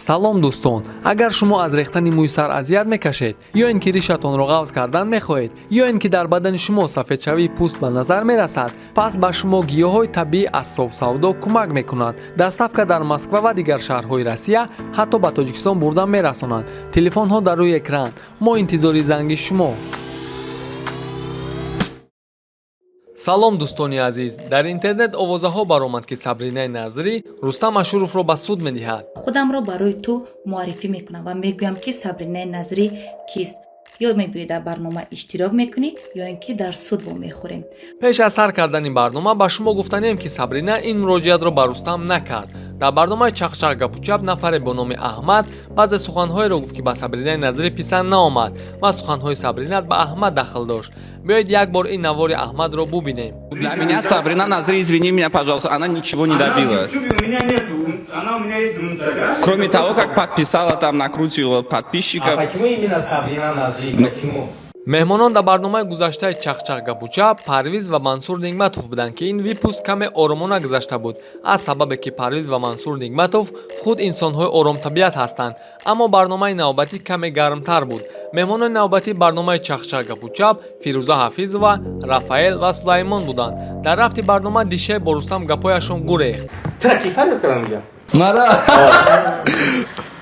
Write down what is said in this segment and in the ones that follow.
салом дӯстон, агар шумо аз рехтани мӯй сар азият мекашед ё ин ки ришатонро ғафз кардан мехоҳед ё ин ки дар бадани шумо сафедшавии пӯст ба назар мерасад, пас ба шумо гиёҳҳои табиӣ аз совсавдо кӯмак мекунанд. доставка дар Москва ва дигар шаҳрҳои Россия ҳатто ба Тоҷикистон бурдан мерасонанд. телефонҳо дар рӯи экран. мо интизори занги шумо. салом дӯстони азиз, дар интернет овозаҳо баромад ки Сабринаи Назрӣ Рустам Ашуровро ба суд медиҳад. худамро барои ту муаррифӣ мекунам ва мегӯям ки Сабринаи Назрӣ кист. ё мебиёӣ дар барнома иштирок мекунӣ ё ин ки дар суд вомехӯрем. пеш аз сар кардани барнома ба шумо гуфтанем ки Сабрина ин муроҷиатро ба Рустам накард. дар барномаи Чақчақ гапучап нафаре бо номи Аҳмад баъзе суханҳоеро гуфт ки ба Сабринаи Назрӣ писанд наомад ва суханҳои Сабрина ба Аҳмад дахл дошт. биёед як бор ин навори Аҳмадро бубинем. Сабрина Назрӣ, извини меня, пожалуйста, она ничего не добилась. У меня нету, она у меня есть в Инстаграме. Кроме того, как подписала, там накрутила подписчиков. Почему именно Сабрина Назрӣ? Почему? меҳмонон дар барномаи гузаштаи Чақчақ гапучап Парвиз ва Мансур Нигматов буданд ки ин випуск каме оромона гузашта буд, аз сабабе ки Парвиз ва Мансур Нигматов худ инсонҳои оромтабиат ҳастанд. аммо барномаи навбатӣ каме гармтар буд. меҳмонони навбатӣ барномаи Чақчақ гапучап Фирӯза Ҳафизова, Рафаэл ва Сулаймон буданд. дар рафти барнома Дише бо Рустам гапояшон гурехт. چرا کیفر کردم میگم مرا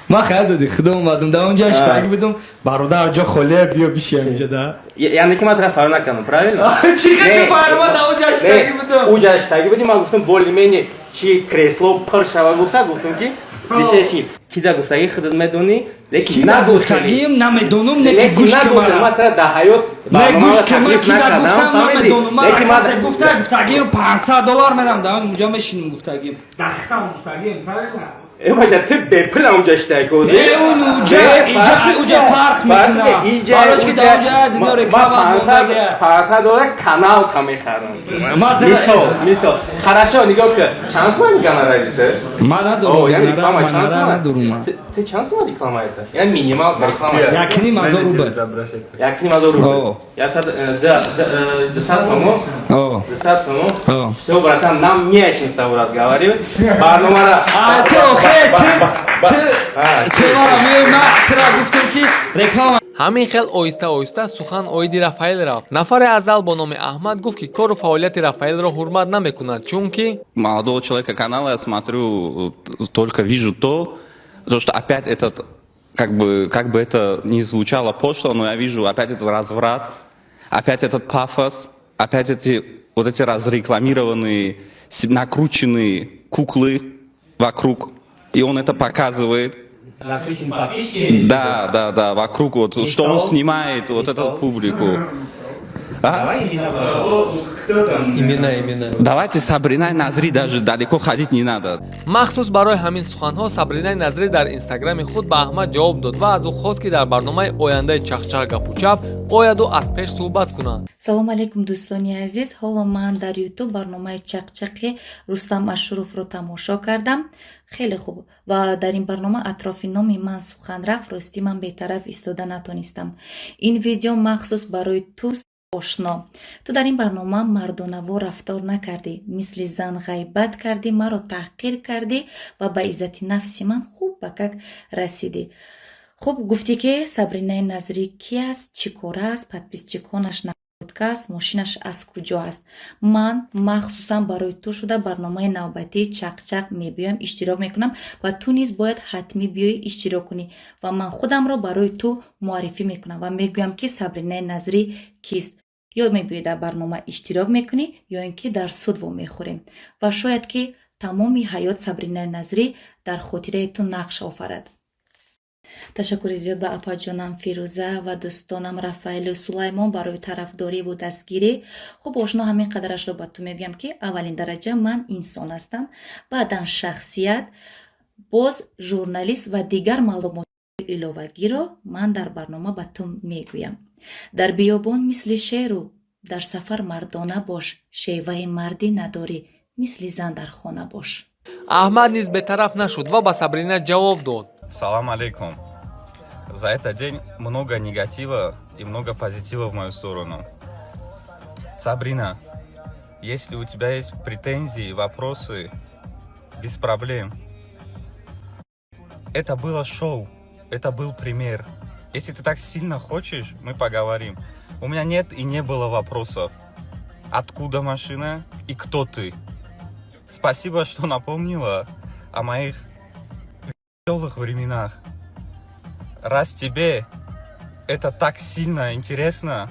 ما خیلی دادی خدا اومدم در اونجا اشتاقی بدم برادر جا خاله بیا بشی اینجا ده یعنی که من طرف فرار نکردم правильно چی خیلی برای ما در اونجا اشتاقی بدم اونجا اشتاقی بدیم من گفتم более-менее چی کریسلو پر شود گفتم که دیشه چی کی در گفتگی خودت میدونی کی در گفتگیم نمیدونم نه که گوش که من مرا طرف در حیات نه گوش که من کی در گفتم نمیدونم من کسی گفتگیم $500 میرم در اونجا میشینیم گفتگیم دختم گفتگیم باشه تو بپل اونجا اشتاقی کنی اون اونجا فرق میکنه حالا که در اونجا دینا رکابت بونده $500 کانال کمی خرم مثال хорошо نگاه که چند سوال کانال رایده من ندارم من ندارم تو چند سوال реклама это я минимал реклама یکنی مزار رو بد یکنی مزار رو بد я сад десятому все братан нам не о чем с тобой разговаривать барнома ҳамин хел оҳиста оҳиста сухан оиди Рафаэл рафт. нафари азал бо номи Аҳмад гуфт ки кору фаъолияти Рафаэлро ҳурмат намекунад, чунки Молодого человека канала я смотрю, только вижу то, что опять этот, как бы это ни звучало пошло, но я вижу опять этот разврат, опять этот пафос, опять вот эти разрекламированные, накрученные куклы вокруг. И он это показывает. Да, вокруг вот, что он снимает вот эту публику. Имена. Давайте Сабринаи Назрӣ даже далеко ходить не надо. махсус барои ҳамин суханҳо Сабринаи Назрӣ дар инстаграми худ ба Аҳмад ҷавоб дод ва аз ӯ хост ки дар барномаи ояндаи Чақчақ гапучап ояду аз пеш суҳбат кунанд. салом алейкум дӯстони азиз, ҳоло ман дар ютуб барномаи Чақчақи Рустам Ашуровро тамошо кардам. хеле хуб ва дар ин барнома атрофи номи ман сухан рафт. рости ман бетараф истода натонистам. ин видео махсус барои туст ошно. ту дар ин барнома мардонаво рафтор накардӣ, мисли зан ғайбат кардӣ, маро таҳқир кардӣ ва ба иззати нафси ман хуб ба как расидӣ. хуб гуфтӣ ки Сабринаи Назрӣ ки аст, чӣ кора аст, подписчиконаш подкаст, мошинаш аз куҷо аст. ман махсусан барои ту шуда барномаи навбатии Чақчақ мебиём, иштирок мекунам ва ту низ бояд ҳатмӣ биёӣ иштирок кунӣ ва ман худамро барои ту муаррифӣ мекунам ва мегӯям ки Сабринаи Назрӣ кист. ё мебиёӣ дар барнома иштирок мекунӣ ё ин ки дар суд вомехӯрем ва шояд ки тамоми ҳаёт Сабринаи Назрӣ дар хотираи ту нақш офарад. ташаккури зиёд ба апаҷонам Фирӯза ва дӯстонам Рафаэлу Сулаймон барои тарафдорӣ ва дастгирӣ. хуб ошно ҳамин қадарашро ба ту мегӯям ки аввалин дараҷа ман инсон ҳастам, баъдан шахсият, боз журналист ва дигар маълумоти иловагиро ман дар барнома ба ту мегӯям. дар биёбон мисли шеру дар сафар мардона бош, шеваи мардӣ надорӣ, мисли зан дар хона бош. Аҳмад низ бетараф нашуд ва ба Сабрина ҷавоб дод. Салам алейкум. За этот день много негатива и много позитива в мою сторону. Сабрина, если у тебя есть претензии, вопросы, без проблем. это было шоу, это был пример. Если ты так сильно хочешь, мы поговорим. У меня нет и не было вопросов. Откуда машина и кто ты? Спасибо, что напомнила о моих веселых временах. Раз тебе это так сильно интересно,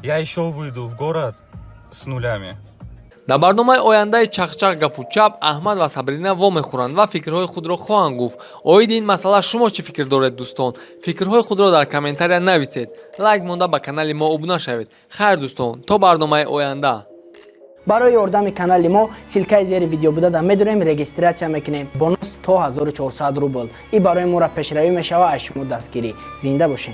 я еще выйду в город с нулями. дар барномаи ояндаи чахчах гапу чап аҳмад ва сабрина вомехӯранд ва фикрҳои худро хоҳанд гуфт. оиди ин масъала шумо чӣ фикр доред дӯстон? фикрҳои худро дар комментария нависед. лайк монда ба канали мо обуна шавед. хайр дӯстон, то барномаи оянда. барои ёрдами канали мо силкаи зери видео буда дар медорем регистратсия мекунем. бонус то 1400 рубл. И барои моро пешравӣ мешава аз шумо дастгирӣ. зинда бошед.